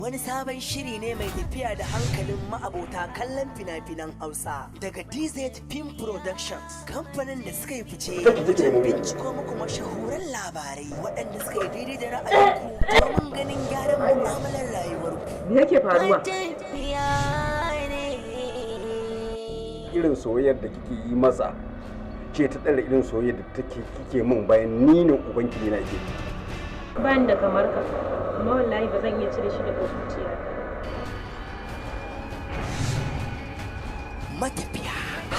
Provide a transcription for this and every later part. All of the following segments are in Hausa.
Wani sabon shiri ne mai tafiya da hankalin ma'abota kallon fina-finan Hausa daga DZ Film Productions, kamfanin da suka yi fice wajen binciko muku mashahuran labarai waɗanda suka yi daidai da ra'ayinku domin ganin gyaran mu'amalar rayuwarku. Me yake faruwa? Irin soyayyar da kike yi masa ce ta ɗara irin soyayyar da kike min bayan ni ne ubanki na ke. Ban da kamar ka, amma wallahi ba zan iya cire shi daga zuciya. Matafiya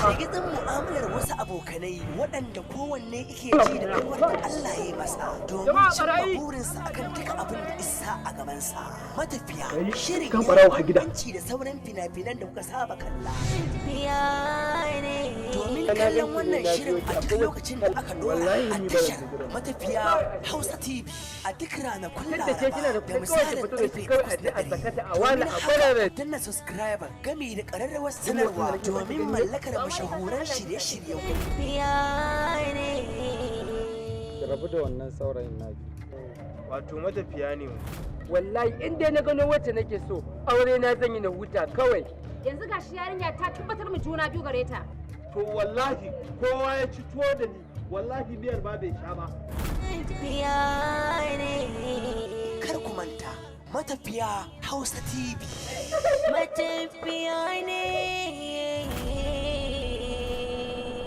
shigidin mu'amalar wasu abokanai waɗanda kowanne yake ji da ɗan da Allah ya yi masa domin cimma burinsa akan duka abin da isa a gabansa. Matafiya shirin yanci da sauran fina-finan da kuka saba kalla. Domin kallon wannan shirin a duk lokacin da aka dora a tashar Matafiya Hausa TV a duk ranakun Laraba da misalin karfe 8 na dare. Domin haka danna subscriber gami da ƙararrawar sanarwa domin mallakar mashahuran shirye-shiryen Rabu da wannan saurayin naki. Wato matafiya ne mu. Wallahi in dai na gano wacce nake so, aure na zan yi na huta kawai. Yanzu gashi yarinya ta tabbatar mu juna biyu gare ta. To wallahi kowa ya ci tuwo da ni, wallahi biyar ba bai sha ba. Kar ku manta Matafiya Hausa TV. Matafiya ne.